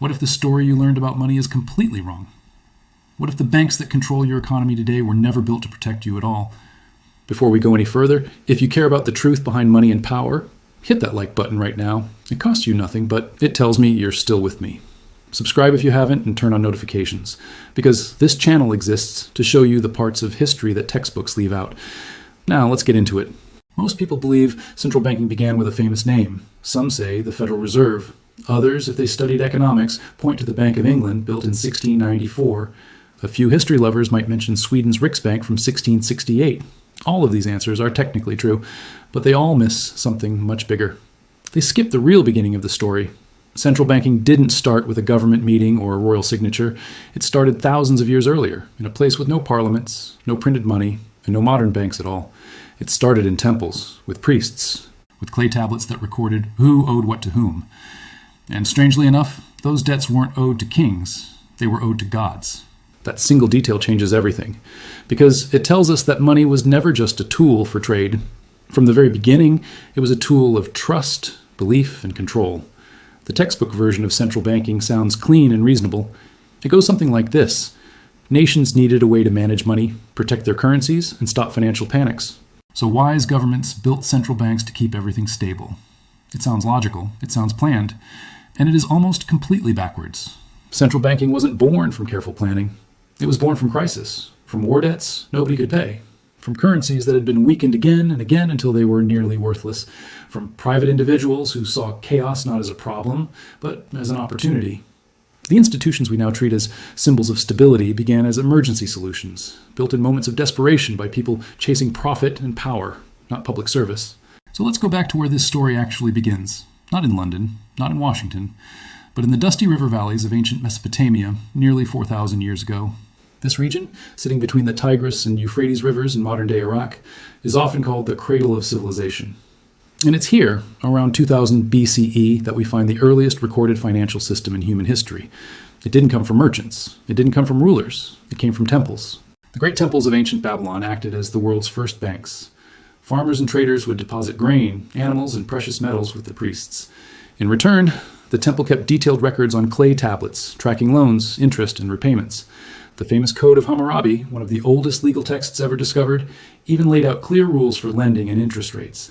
What if the story you learned about money is completely wrong? What if the banks that control your economy today were never built to protect you at all? Before we go any further, if you care about the truth behind money and power, hit that like button right now. It costs you nothing, but it tells me you're still with me. Subscribe if you haven't and turn on notifications, because this channel exists to show you the parts of history that textbooks leave out. Now let's get into it. Most people believe central banking began with a famous name. Some say the Federal Reserve. Others, if they studied economics, point to the Bank of England, built in 1694. A few history lovers might mention Sweden's Riksbank from 1668. All of these answers are technically true, but they all miss something much bigger. They skip the real beginning of the story. Central banking didn't start with a government meeting or a royal signature. It started thousands of years earlier, in a place with no parliaments, no printed money, and no modern banks at all. It started in temples, with priests, with clay tablets that recorded who owed what to whom. And strangely enough, those debts weren't owed to kings, they were owed to gods. That single detail changes everything, because it tells us that money was never just a tool for trade. From the very beginning, it was a tool of trust, belief, and control. The textbook version of central banking sounds clean and reasonable. It goes something like this. Nations needed a way to manage money, protect their currencies, and stop financial panics. So wise governments built central banks to keep everything stable. It sounds logical, it sounds planned, and it is almost completely backwards. Central banking wasn't born from careful planning. It was born from crisis, from war debts nobody could pay, from currencies that had been weakened again and again until they were nearly worthless, from private individuals who saw chaos not as a problem, but as an opportunity. The institutions we now treat as symbols of stability began as emergency solutions, built in moments of desperation by people chasing profit and power, not public service. So let's go back to where this story actually begins. Not in London, not in Washington, but in the dusty river valleys of ancient Mesopotamia, nearly 4,000 years ago. This region, sitting between the Tigris and Euphrates rivers in modern-day Iraq, is often called the cradle of civilization. And it's here, around 2000 BCE, that we find the earliest recorded financial system in human history. It didn't come from merchants. It didn't come from rulers. It came from temples. The great temples of ancient Babylon acted as the world's first banks. Farmers and traders would deposit grain, animals, and precious metals with the priests. In return, the temple kept detailed records on clay tablets, tracking loans, interest, and repayments. The famous Code of Hammurabi, one of the oldest legal texts ever discovered, even laid out clear rules for lending and interest rates.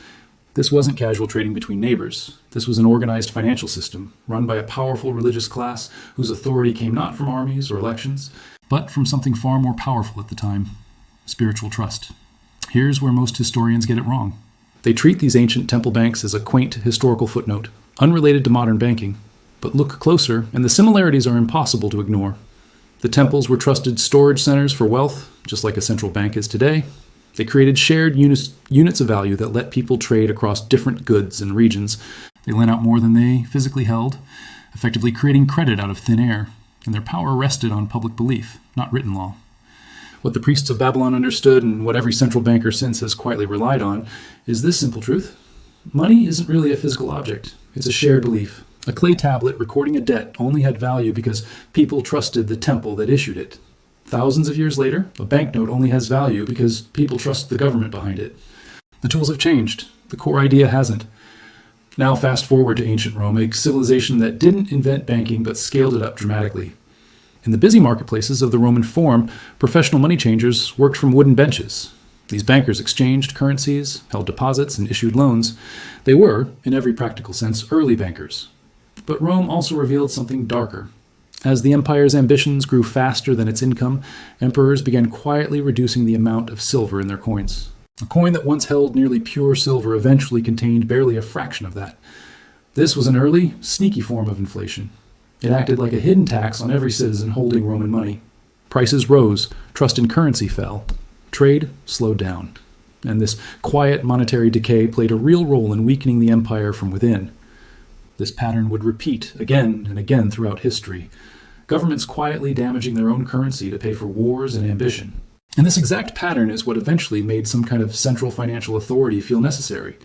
This wasn't casual trading between neighbors. This was an organized financial system, run by a powerful religious class whose authority came not from armies or elections, but from something far more powerful at the time: spiritual trust. Here's where most historians get it wrong. They treat these ancient temple banks as a quaint historical footnote, unrelated to modern banking. But look closer, and the similarities are impossible to ignore. The temples were trusted storage centers for wealth, just like a central bank is today. They created shared units of value that let people trade across different goods and regions. They lent out more than they physically held, effectively creating credit out of thin air, and their power rested on public belief, not written law. What the priests of Babylon understood, and what every central banker since has quietly relied on, is this simple truth. Money isn't really a physical object. It's a shared belief. A clay tablet recording a debt only had value because people trusted the temple that issued it. Thousands of years later, a banknote only has value because people trust the government behind it. The tools have changed. The core idea hasn't. Now fast forward to ancient Rome, a civilization that didn't invent banking but scaled it up dramatically. In the busy marketplaces of the Roman Forum, professional money changers worked from wooden benches. These bankers exchanged currencies, held deposits, and issued loans. They were, in every practical sense, early bankers. But Rome also revealed something darker. As the empire's ambitions grew faster than its income, emperors began quietly reducing the amount of silver in their coins. A coin that once held nearly pure silver eventually contained barely a fraction of that. This was an early, sneaky form of inflation. It acted like a hidden tax on every citizen holding Roman money. Prices rose, trust in currency fell, trade slowed down. And this quiet monetary decay played a real role in weakening the empire from within. This pattern would repeat again and again throughout history, governments quietly damaging their own currency to pay for wars and ambition. And this exact pattern is what eventually made some kind of central financial authority feel necessary.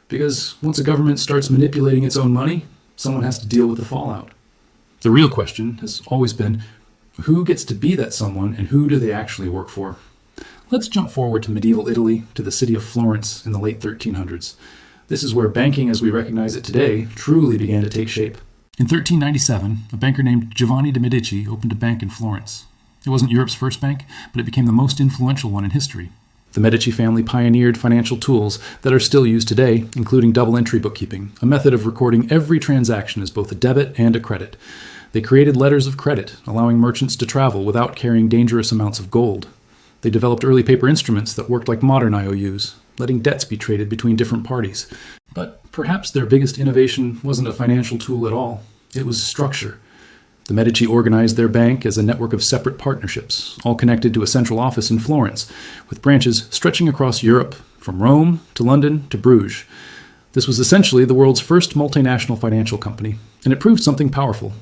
Because once a government starts manipulating its own money, someone has to deal with the fallout. The real question has always been, who gets to be that someone and who do they actually work for? Let's jump forward to medieval Italy, to the city of Florence in the late 1300s. This is where banking as we recognize it today truly began to take shape. In 1397, a banker named Giovanni de' Medici opened a bank in Florence. It wasn't Europe's first bank, but it became the most influential one in history. The Medici family pioneered financial tools that are still used today, including double-entry bookkeeping, a method of recording every transaction as both a debit and a credit. They created letters of credit, allowing merchants to travel without carrying dangerous amounts of gold. They developed early paper instruments that worked like modern IOUs, letting debts be traded between different parties. But perhaps their biggest innovation wasn't a financial tool at all. It was structure. The Medici organized their bank as a network of separate partnerships, all connected to a central office in Florence, with branches stretching across Europe, from Rome to London to Bruges. This was essentially the world's first multinational financial company, and it proved something powerful.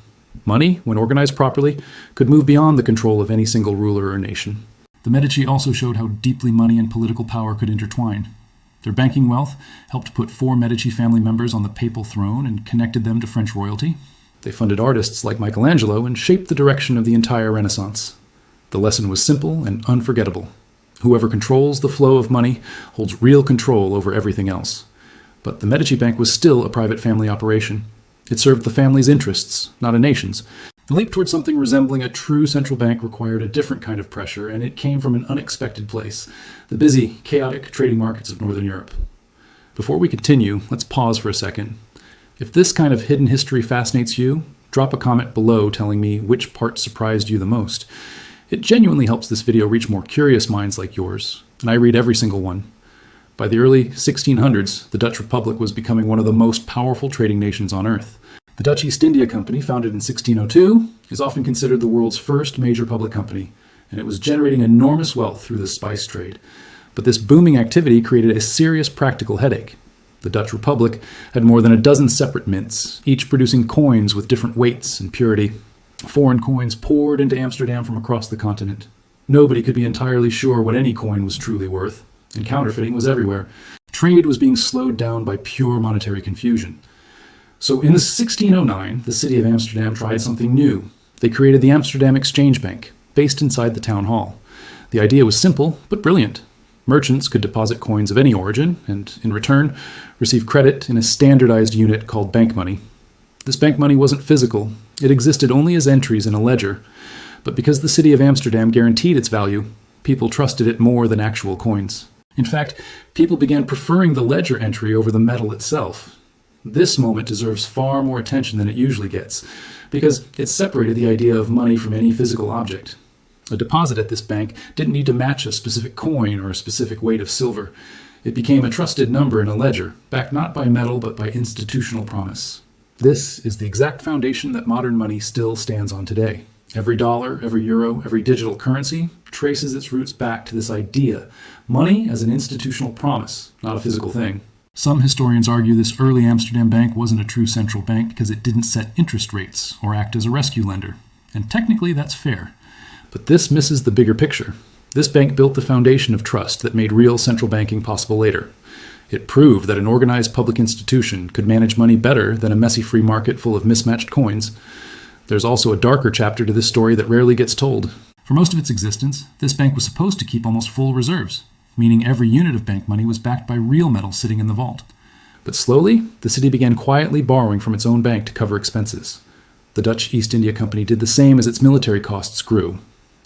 Money, when organized properly, could move beyond the control of any single ruler or nation. The Medici also showed how deeply money and political power could intertwine. Their banking wealth helped put 4 Medici family members on the papal throne and connected them to French royalty. They funded artists like Michelangelo and shaped the direction of the entire Renaissance. The lesson was simple and unforgettable. Whoever controls the flow of money holds real control over everything else. But the Medici Bank was still a private family operation. It served the family's interests, not a nation's. The leap toward something resembling a true central bank required a different kind of pressure, and it came from an unexpected place: the busy, chaotic trading markets of Northern Europe. Before we continue, let's pause for a second. If this kind of hidden history fascinates you, drop a comment below telling me which part surprised you the most. It genuinely helps this video reach more curious minds like yours, and I read every single one. By the early 1600s, the Dutch Republic was becoming one of the most powerful trading nations on Earth. The Dutch East India Company, founded in 1602, is often considered the world's first major public company, and it was generating enormous wealth through the spice trade. But this booming activity created a serious practical headache. The Dutch Republic had more than a dozen separate mints, each producing coins with different weights and purity. Foreign coins poured into Amsterdam from across the continent. Nobody could be entirely sure what any coin was truly worth, and counterfeiting was everywhere. Trade was being slowed down by pure monetary confusion. So in 1609, the city of Amsterdam tried something new. They created the Amsterdam Exchange Bank, based inside the town hall. The idea was simple, but brilliant. Merchants could deposit coins of any origin, and in return, receive credit in a standardized unit called bank money. This bank money wasn't physical. It existed only as entries in a ledger. But because the city of Amsterdam guaranteed its value, people trusted it more than actual coins. In fact, people began preferring the ledger entry over the metal itself. This moment deserves far more attention than it usually gets, because it separated the idea of money from any physical object. A deposit at this bank didn't need to match a specific coin or a specific weight of silver. It became a trusted number in a ledger, backed not by metal but by institutional promise. This is the exact foundation that modern money still stands on today. Every dollar, every euro, every digital currency traces its roots back to this idea: money as an institutional promise, not a physical thing. Some historians argue this early Amsterdam bank wasn't a true central bank because it didn't set interest rates or act as a rescue lender. And technically that's fair. But this misses the bigger picture. This bank built the foundation of trust that made real central banking possible later. It proved that an organized public institution could manage money better than a messy free market full of mismatched coins. There's also a darker chapter to this story that rarely gets told. For most of its existence, this bank was supposed to keep almost full reserves, meaning every unit of bank money was backed by real metal sitting in the vault. But slowly, the city began quietly borrowing from its own bank to cover expenses. The Dutch East India Company did the same as its military costs grew.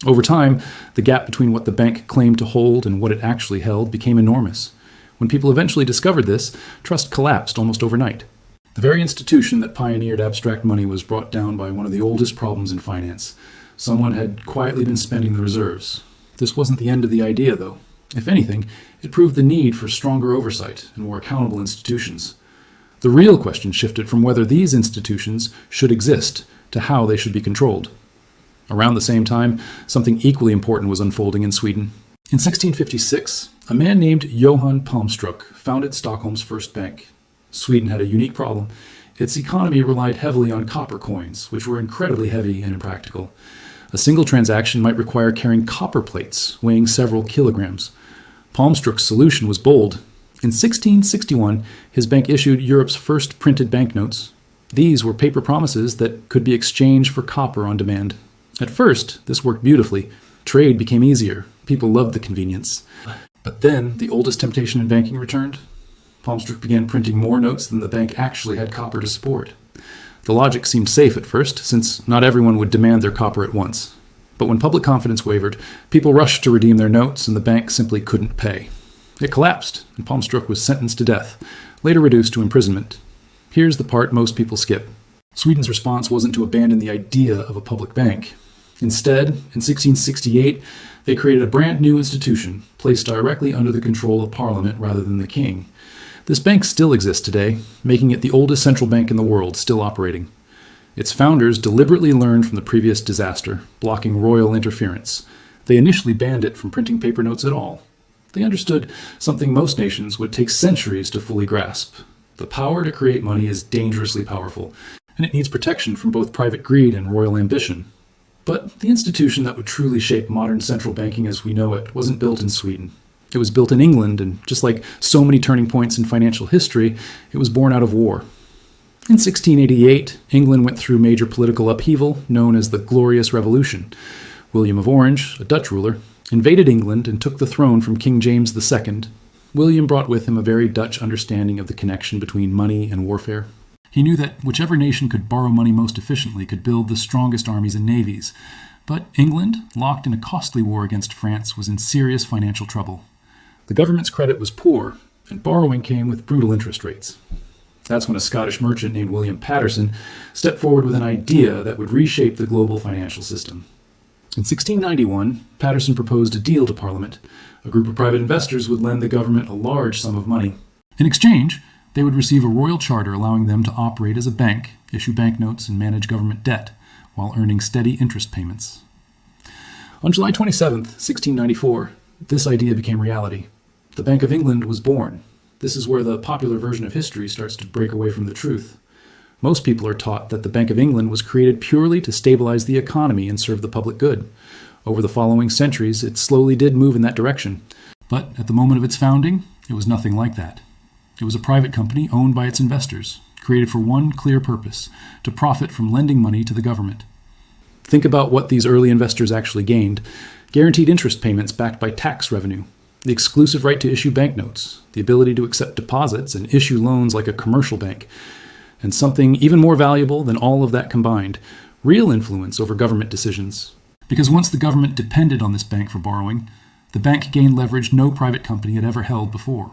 Over time, the gap between what the bank claimed to hold and what it actually held became enormous. When people eventually discovered this, trust collapsed almost overnight. The very institution that pioneered abstract money was brought down by one of the oldest problems in finance. Someone had quietly been spending the reserves. This wasn't the end of the idea, though. If anything, it proved the need for stronger oversight and more accountable institutions. The real question shifted from whether these institutions should exist to how they should be controlled. Around the same time, something equally important was unfolding in Sweden. In 1656, a man named Johan Palmstruck founded Stockholm's first bank. Sweden had a unique problem. Its economy relied heavily on copper coins, which were incredibly heavy and impractical. A single transaction might require carrying copper plates weighing several kilograms. Palmstruck's solution was bold. In 1661, his bank issued Europe's first printed banknotes. These were paper promises that could be exchanged for copper on demand. At first, this worked beautifully. Trade became easier. People loved the convenience. But then, the oldest temptation in banking returned. Palmstruck began printing more notes than the bank actually had copper to support. The logic seemed safe at first, since not everyone would demand their copper at once. But when public confidence wavered, people rushed to redeem their notes, and the bank simply couldn't pay. It collapsed, and Palmstrook was sentenced to death, later reduced to imprisonment. Here's the part most people skip. Sweden's response wasn't to abandon the idea of a public bank. Instead, in 1668, they created a brand new institution, placed directly under the control of Parliament rather than the king. This bank still exists today, making it the oldest central bank in the world still operating. Its founders deliberately learned from the previous disaster, blocking royal interference. They initially banned it from printing paper notes at all. They understood something most nations would take centuries to fully grasp. The power to create money is dangerously powerful, and it needs protection from both private greed and royal ambition. But the institution that would truly shape modern central banking as we know it wasn't built in Sweden. It was built in England, and just like so many turning points in financial history, it was born out of war. In 1688, England went through major political upheaval known as the Glorious Revolution. William of Orange, a Dutch ruler, invaded England and took the throne from King James II. William brought with him a very Dutch understanding of the connection between money and warfare. He knew that whichever nation could borrow money most efficiently could build the strongest armies and navies. But England, locked in a costly war against France, was in serious financial trouble. The government's credit was poor, and borrowing came with brutal interest rates. That's when a Scottish merchant named William Paterson stepped forward with an idea that would reshape the global financial system. In 1691, Paterson proposed a deal to Parliament. A group of private investors would lend the government a large sum of money. In exchange, they would receive a royal charter allowing them to operate as a bank, issue banknotes, and manage government debt, while earning steady interest payments. On July 27, 1694, this idea became reality. The Bank of England was born. This is where the popular version of history starts to break away from the truth. Most people are taught that the Bank of England was created purely to stabilize the economy and serve the public good. Over the following centuries, it slowly did move in that direction. But at the moment of its founding, it was nothing like that. It was a private company owned by its investors, created for one clear purpose: to profit from lending money to the government. Think about what these early investors actually gained: guaranteed interest payments backed by tax revenue, the exclusive right to issue banknotes, the ability to accept deposits and issue loans like a commercial bank, and something even more valuable than all of that combined: real influence over government decisions. Because once the government depended on this bank for borrowing, the bank gained leverage no private company had ever held before.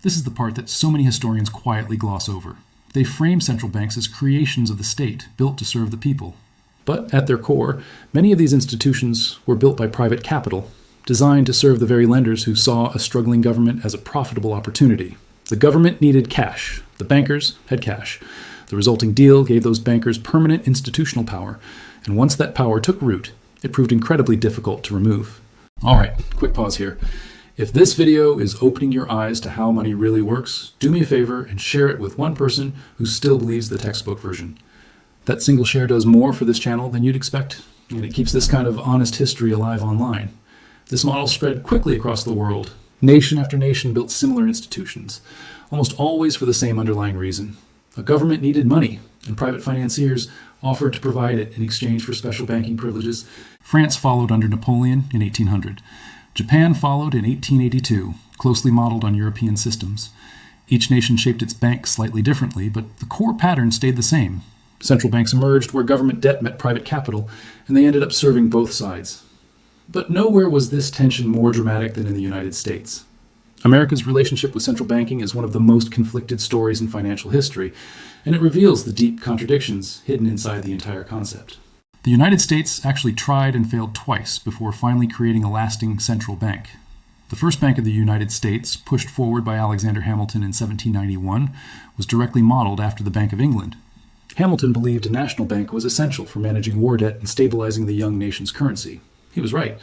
This is the part that so many historians quietly gloss over. They frame central banks as creations of the state, built to serve the people. But at their core, many of these institutions were built by private capital, designed to serve the very lenders who saw a struggling government as a profitable opportunity. The government needed cash. The bankers had cash. The resulting deal gave those bankers permanent institutional power, and once that power took root, it proved incredibly difficult to remove. All right, quick pause here. If this video is opening your eyes to how money really works, do me a favor and share it with one person who still believes the textbook version. That single share does more for this channel than you'd expect, and it keeps this kind of honest history alive online. This model spread quickly across the world. Nation after nation built similar institutions, almost always for the same underlying reason. A government needed money, and private financiers offered to provide it in exchange for special banking privileges. France followed under Napoleon in 1800. Japan followed in 1882, closely modeled on European systems. Each nation shaped its bank slightly differently, but the core pattern stayed the same. Central banks emerged where government debt met private capital, and they ended up serving both sides. But nowhere was this tension more dramatic than in the United States. America's relationship with central banking is one of the most conflicted stories in financial history, and it reveals the deep contradictions hidden inside the entire concept. The United States actually tried and failed twice before finally creating a lasting central bank. The first Bank of the United States, pushed forward by Alexander Hamilton in 1791, was directly modeled after the Bank of England. Hamilton believed a national bank was essential for managing war debt and stabilizing the young nation's currency. He was right,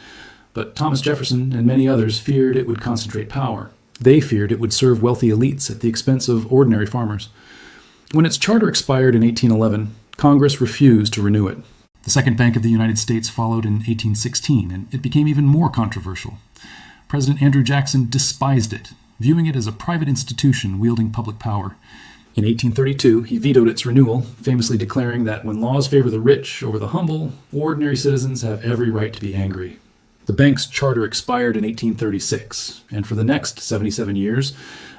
but Thomas Jefferson and many others feared it would concentrate power. They feared it would serve wealthy elites at the expense of ordinary farmers. When its charter expired in 1811, Congress refused to renew it. The Second Bank of the United States followed in 1816, and it became even more controversial. President Andrew Jackson despised it, viewing it as a private institution wielding public power. In 1832, he vetoed its renewal, famously declaring that when laws favor the rich over the humble, ordinary citizens have every right to be angry. The bank's charter expired in 1836, and for the next 77 years,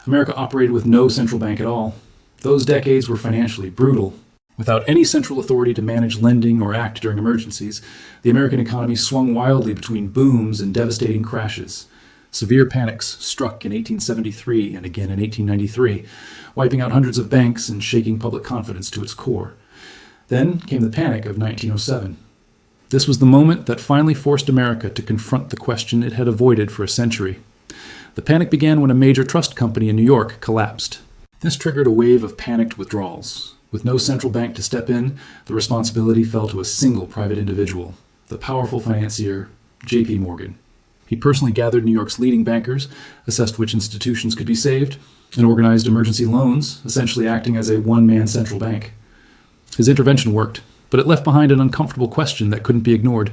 America operated with no central bank at all. Those decades were financially brutal. Without any central authority to manage lending or act during emergencies, the American economy swung wildly between booms and devastating crashes. Severe panics struck in 1873 and again in 1893, wiping out hundreds of banks and shaking public confidence to its core. Then came the Panic of 1907. This was the moment that finally forced America to confront the question it had avoided for a century. The panic began when a major trust company in New York collapsed. This triggered a wave of panicked withdrawals. With no central bank to step in, the responsibility fell to a single private individual, the powerful financier, J.P. Morgan. He personally gathered New York's leading bankers, assessed which institutions could be saved, and organized emergency loans, essentially acting as a one-man central bank. His intervention worked, but it left behind an uncomfortable question that couldn't be ignored.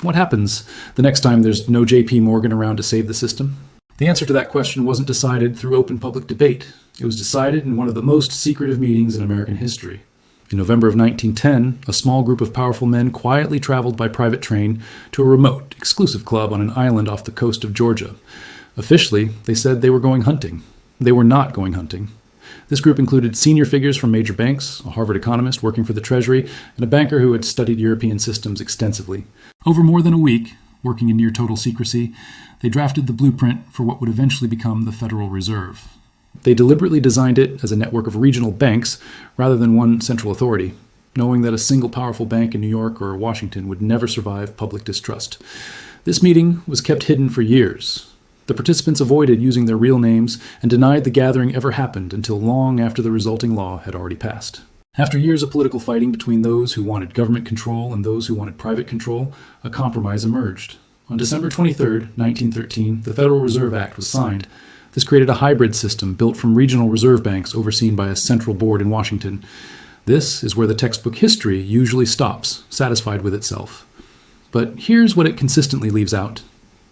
What happens the next time there's no J.P. Morgan around to save the system? The answer to that question wasn't decided through open public debate. It was decided in one of the most secretive meetings in American history. In November of 1910, a small group of powerful men quietly traveled by private train to a remote, exclusive club on an island off the coast of Georgia. Officially, they said they were going hunting. They were not going hunting. This group included senior figures from major banks, a Harvard economist working for the Treasury, and a banker who had studied European systems extensively. Over more than a week, working in near total secrecy, they drafted the blueprint for what would eventually become the Federal Reserve. They deliberately designed it as a network of regional banks rather than one central authority, knowing that a single powerful bank in New York or Washington would never survive public distrust. This meeting was kept hidden for years. The participants avoided using their real names and denied the gathering ever happened until long after the resulting law had already passed. After years of political fighting between those who wanted government control and those who wanted private control, a compromise emerged. On December 23, 1913, the Federal Reserve Act was signed. This created a hybrid system built from regional reserve banks overseen by a central board in Washington. This is where the textbook history usually stops, satisfied with itself. But here's what it consistently leaves out.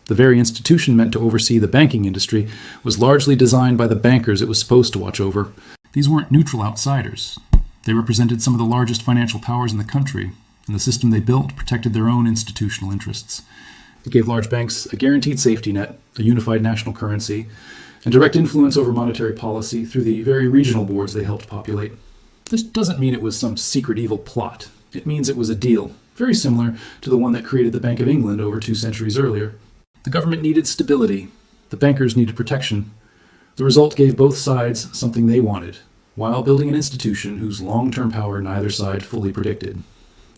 The very institution meant to oversee the banking industry was largely designed by the bankers it was supposed to watch over. These weren't neutral outsiders. They represented some of the largest financial powers in the country, and the system they built protected their own institutional interests. It gave large banks a guaranteed safety net, a unified national currency, and direct influence over monetary policy through the very regional boards they helped populate. This doesn't mean it was some secret evil plot. It means it was a deal, very similar to the one that created the Bank of England over 2 centuries earlier. The government needed stability. The bankers needed protection. The result gave both sides something they wanted, while building an institution whose long-term power neither side fully predicted.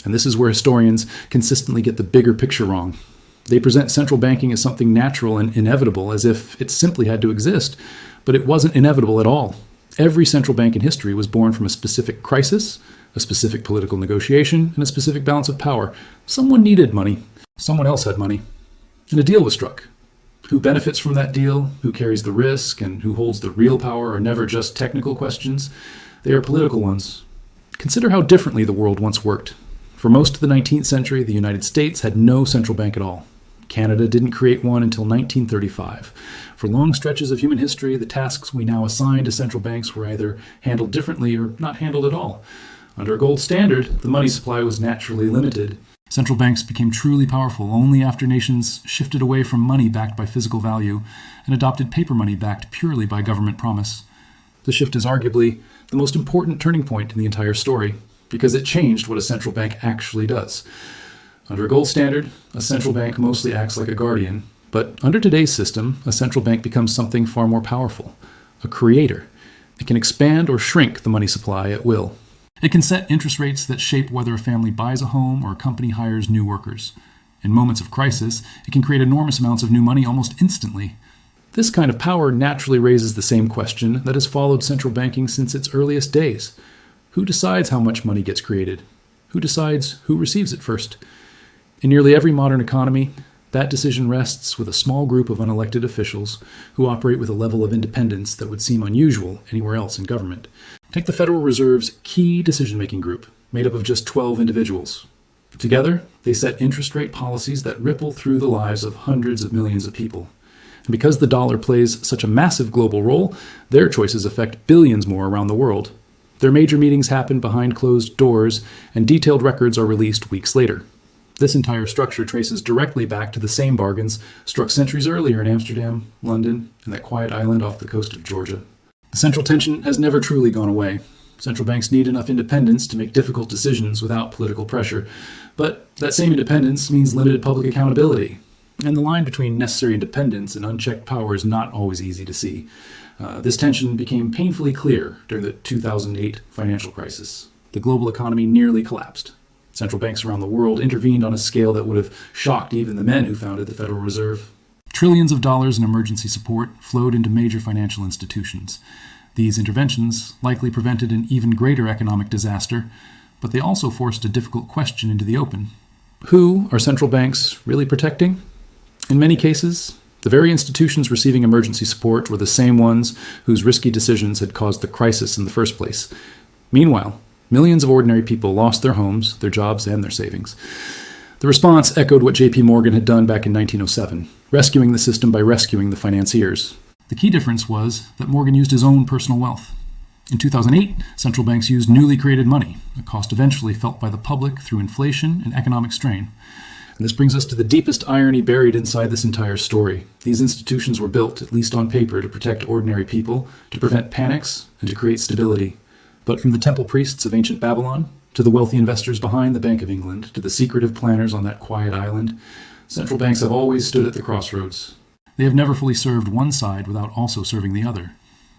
And this is where historians consistently get the bigger picture wrong. They present central banking as something natural and inevitable, as if it simply had to exist. But it wasn't inevitable at all. Every central bank in history was born from a specific crisis, a specific political negotiation, and a specific balance of power. Someone needed money. Someone else had money. And a deal was struck. Who benefits from that deal, who carries the risk, and who holds the real power are never just technical questions. They are political ones. Consider how differently the world once worked. For most of the 19th century, the United States had no central bank at all. Canada didn't create one until 1935. For long stretches of human history, the tasks we now assign to central banks were either handled differently or not handled at all. Under a gold standard, the money supply was naturally limited. Central banks became truly powerful only after nations shifted away from money backed by physical value and adopted paper money backed purely by government promise. The shift is arguably the most important turning point in the entire story, because it changed what a central bank actually does. Under a gold standard, a central bank mostly acts like a guardian, but under today's system, a central bank becomes something far more powerful, a creator. It can expand or shrink the money supply at will. It can set interest rates that shape whether a family buys a home or a company hires new workers. In moments of crisis, it can create enormous amounts of new money almost instantly. This kind of power naturally raises the same question that has followed central banking since its earliest days. Who decides how much money gets created? Who decides who receives it first? In nearly every modern economy, that decision rests with a small group of unelected officials who operate with a level of independence that would seem unusual anywhere else in government. Take the Federal Reserve's key decision-making group, made up of just 12 individuals. Together, they set interest rate policies that ripple through the lives of hundreds of millions of people. And because the dollar plays such a massive global role, their choices affect billions more around the world. Their major meetings happen behind closed doors, and detailed records are released weeks later. This entire structure traces directly back to the same bargains struck centuries earlier in Amsterdam, London, and that quiet island off the coast of Georgia. The central tension has never truly gone away. Central banks need enough independence to make difficult decisions without political pressure. But that same independence means limited public accountability. And the line between necessary independence and unchecked power is not always easy to see. This tension became painfully clear during the 2008 financial crisis. The global economy nearly collapsed. Central banks around the world intervened on a scale that would have shocked even the men who founded the Federal Reserve. Trillions of dollars in emergency support flowed into major financial institutions. These interventions likely prevented an even greater economic disaster, but they also forced a difficult question into the open. Who are central banks really protecting? In many cases, the very institutions receiving emergency support were the same ones whose risky decisions had caused the crisis in the first place. Meanwhile, millions of ordinary people lost their homes, their jobs, and their savings. The response echoed what J.P. Morgan had done back in 1907, rescuing the system by rescuing the financiers. The key difference was that Morgan used his own personal wealth. In 2008, central banks used newly created money, a cost eventually felt by the public through inflation and economic strain. And this brings us to the deepest irony buried inside this entire story. These institutions were built, at least on paper, to protect ordinary people, to prevent panics, and to create stability. But from the temple priests of ancient Babylon, to the wealthy investors behind the Bank of England, to the secretive planners on that quiet island, central banks have always stood at the crossroads. They have never fully served one side without also serving the other.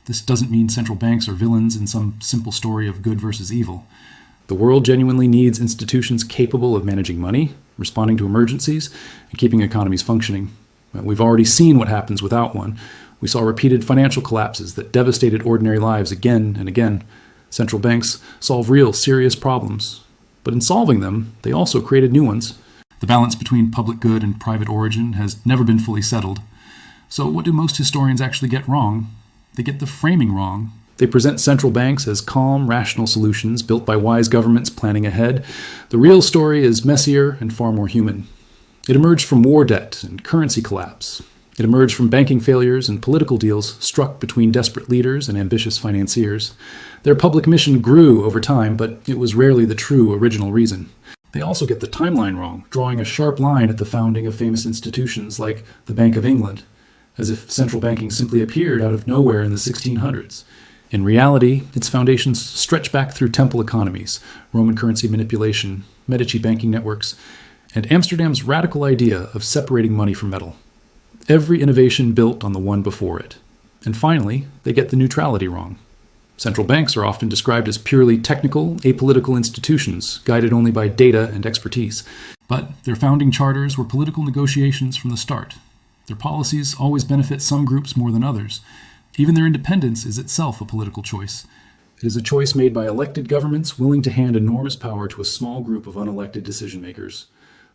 This doesn't mean central banks are villains in some simple story of good versus evil. The world genuinely needs institutions capable of managing money, responding to emergencies, and keeping economies functioning. We've already seen what happens without one. We saw repeated financial collapses that devastated ordinary lives again and again. Central banks solve real, serious problems. But in solving them, they also created new ones. The balance between public good and private origin has never been fully settled. So what do most historians actually get wrong? They get the framing wrong. They present central banks as calm, rational solutions built by wise governments planning ahead. The real story is messier and far more human. It emerged from war debt and currency collapse. It emerged from banking failures and political deals struck between desperate leaders and ambitious financiers. Their public mission grew over time, but it was rarely the true original reason. They also get the timeline wrong, drawing a sharp line at the founding of famous institutions like the Bank of England, as if central banking simply appeared out of nowhere in the 1600s. In reality, its foundations stretch back through temple economies, Roman currency manipulation, Medici banking networks, and Amsterdam's radical idea of separating money from metal. Every innovation built on the one before it. And finally, they get the neutrality wrong. Central banks are often described as purely technical, apolitical institutions, guided only by data and expertise. But their founding charters were political negotiations from the start. Their policies always benefit some groups more than others. Even their independence is itself a political choice. It is a choice made by elected governments willing to hand enormous power to a small group of unelected decision-makers.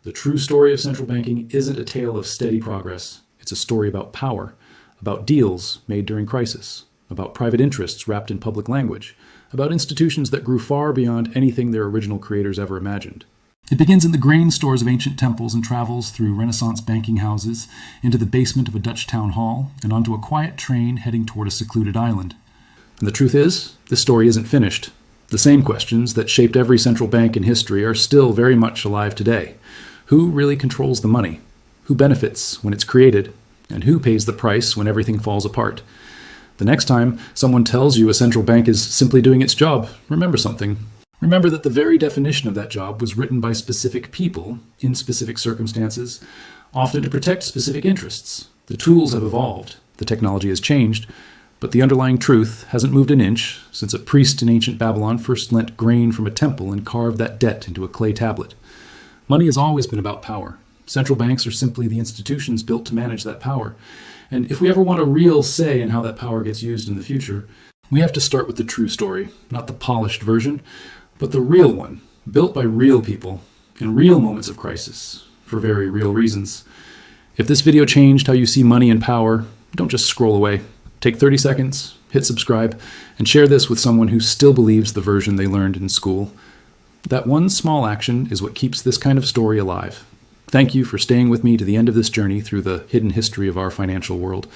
The true story of central banking isn't a tale of steady progress. It's a story about power, about deals made during crisis, about private interests wrapped in public language, about institutions that grew far beyond anything their original creators ever imagined. It begins in the grain stores of ancient temples and travels through Renaissance banking houses, into the basement of a Dutch town hall, and onto a quiet train heading toward a secluded island. And the truth is, this story isn't finished. The same questions that shaped every central bank in history are still very much alive today. Who really controls the money? Who benefits when it's created? And who pays the price when everything falls apart? The next time someone tells you a central bank is simply doing its job, remember something. Remember that the very definition of that job was written by specific people in specific circumstances, often to protect specific interests. The tools have evolved, the technology has changed, but the underlying truth hasn't moved an inch since a priest in ancient Babylon first lent grain from a temple and carved that debt into a clay tablet. Money has always been about power. Central banks are simply the institutions built to manage that power. And if we ever want a real say in how that power gets used in the future, we have to start with the true story, not the polished version, but the real one, built by real people, in real moments of crisis, for very real reasons. If this video changed how you see money and power, don't just scroll away. Take 30 seconds, hit subscribe, and share this with someone who still believes the version they learned in school. That one small action is what keeps this kind of story alive. Thank you for staying with me to the end of this journey through the hidden history of our financial world.